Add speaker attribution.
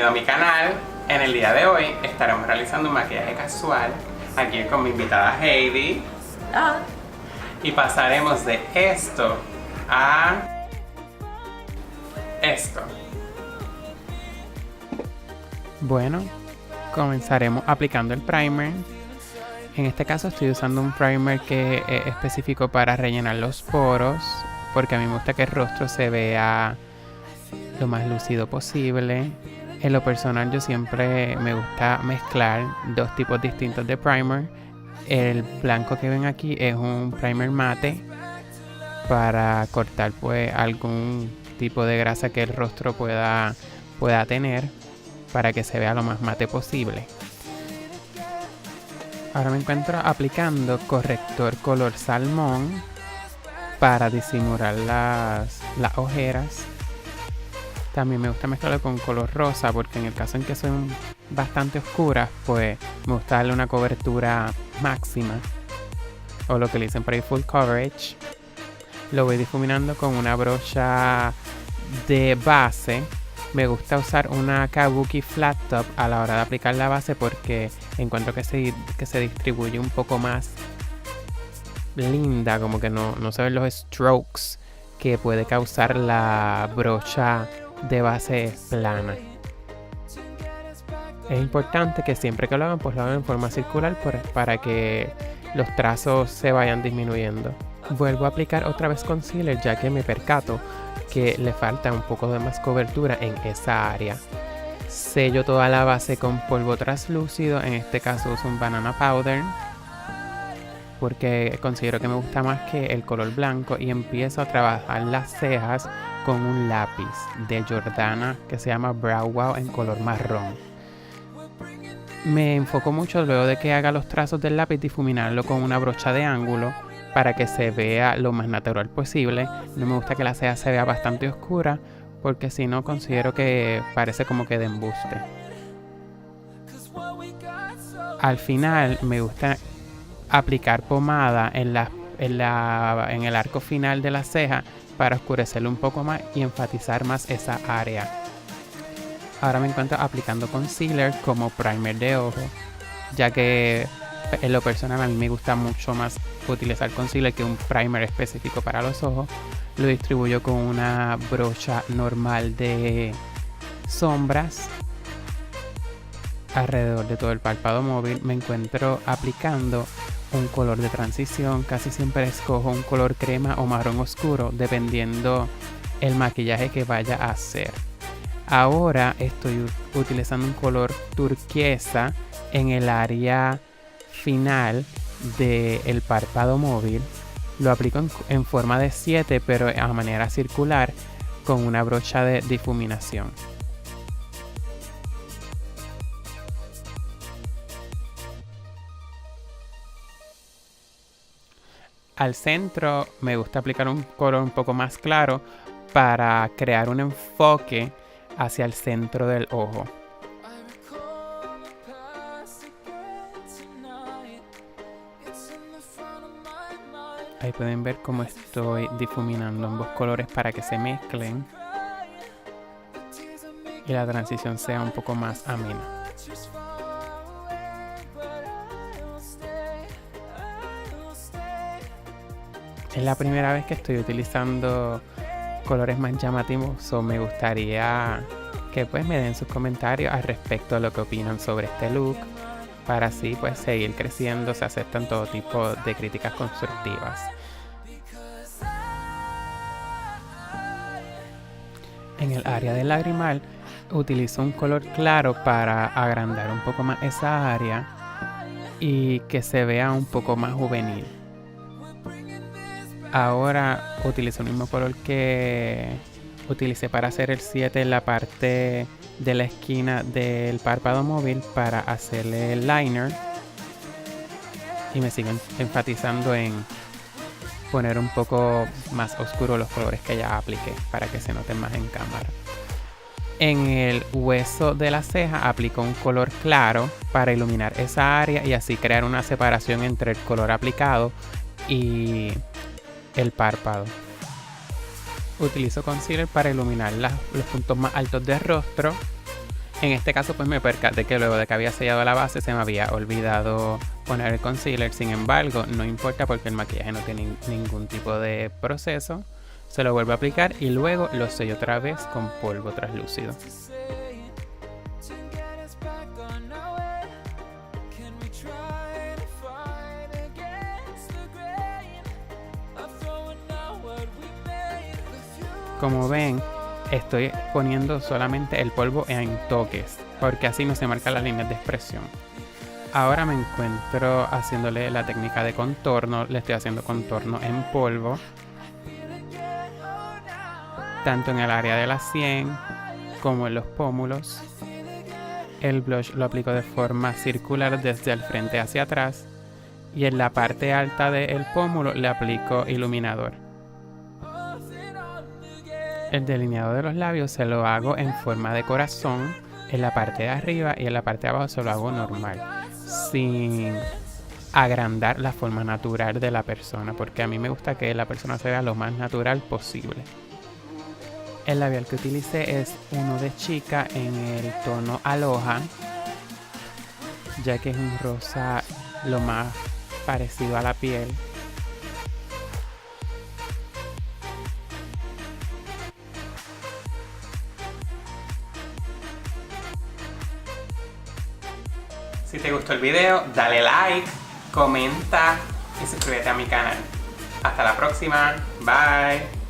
Speaker 1: Bienvenido a mi canal. En el día de hoy estaremos realizando un maquillaje casual aquí con mi invitada Heidi. Y pasaremos de esto a esto. Bueno, comenzaremos aplicando el primer. En este caso estoy usando un primer que es específico para rellenar los poros, porque a mí me gusta que el rostro se vea lo más lúcido posible. En lo personal yo siempre me gusta mezclar dos tipos distintos de primer. El blanco que ven aquí es un primer mate para cortar pues algún tipo de grasa que el rostro pueda tener, para que se vea lo más mate posible. Ahora me encuentro aplicando corrector color salmón para disimular las ojeras. También me gusta mezclarlo con color rosa, porque en el caso en que son bastante oscuras, pues me gusta darle una cobertura máxima, o lo que le dicen por ahí full coverage. Lo voy difuminando con una brocha de base. Me gusta usar una Kabuki Flat Top a la hora de aplicar la base, porque encuentro que se distribuye un poco más linda, como que no se ven los strokes que puede causar la brocha de base plana. Es importante que siempre que lo hagan, pues lo hagan en forma circular para que los trazos se vayan disminuyendo. Vuelvo a aplicar otra vez concealer, ya que me percato que le falta un poco de más cobertura en esa área. Sello toda la base con polvo translúcido. En este caso uso un banana powder, porque considero que me gusta más que el color blanco, y empiezo a trabajar las cejas con un lápiz de Jordana que se llama Brow Wow en color marrón. Me enfoco mucho, luego de que haga los trazos del lápiz, difuminarlo con una brocha de ángulo para que se vea lo más natural posible. No me gusta que la ceja se vea bastante oscura, porque si no considero que parece como que de embuste. Al final me gusta aplicar pomada en el arco final de la ceja para oscurecerlo un poco más y enfatizar más esa área. Ahora me encuentro aplicando concealer como primer de ojo, ya que en lo personal a mí me gusta mucho más utilizar concealer que un primer específico para los ojos. Lo distribuyo con una brocha normal de sombras alrededor de todo el párpado móvil. Me encuentro aplicando un color de transición. Casi siempre escojo un color crema o marrón oscuro, dependiendo el maquillaje que vaya a hacer. Ahora estoy utilizando un color turquesa en el área final del párpado móvil. Lo aplico en forma de 7, pero a manera circular, con una brocha de difuminación. Al centro me gusta aplicar un color un poco más claro para crear un enfoque hacia el centro del ojo. Ahí pueden ver cómo estoy difuminando ambos colores para que se mezclen y la transición sea un poco más amena. Es la primera vez que estoy utilizando colores más llamativos, o me gustaría que pues me den sus comentarios al respecto de lo que opinan sobre este look, para así pues seguir creciendo. Se aceptan todo tipo de críticas constructivas. En el área del lagrimal utilizo un color claro para agrandar un poco más esa área y que se vea un poco más juvenil. Ahora utilizo el mismo color que utilicé para hacer el 7 en la parte de la esquina del párpado móvil para hacerle el liner, y me sigo enfatizando en poner un poco más oscuro los colores que ya apliqué para que se noten más en cámara. En el hueso de la ceja aplico un color claro para iluminar esa área y así crear una separación entre el color aplicado y el párpado. Utilizo concealer para iluminar los puntos más altos del rostro En este caso pues me percaté que luego de que había sellado la base se me había olvidado poner el concealer. Sin embargo, no importa porque el maquillaje no tiene ningún tipo de proceso. Se lo vuelvo a aplicar y luego lo sello otra vez con polvo translúcido. Como ven, estoy poniendo solamente el polvo en toques, porque así no se marcan las líneas de expresión. Ahora me encuentro haciéndole la técnica de contorno, le estoy haciendo contorno en polvo, tanto en el área de la sien como en los pómulos. El blush lo aplico de forma circular desde el frente hacia atrás y en la parte alta del pómulo le aplico iluminador. El delineado de los labios se lo hago en forma de corazón en la parte de arriba y en la parte de abajo se lo hago normal, sin agrandar la forma natural de la persona, porque a mí me gusta que la persona se vea lo más natural posible. El labial que utilicé es uno de chica en el tono Aloha, ya que es un rosa lo más parecido a la piel. Si te gustó el video, dale like, comenta y suscríbete a mi canal. Hasta la próxima. Bye.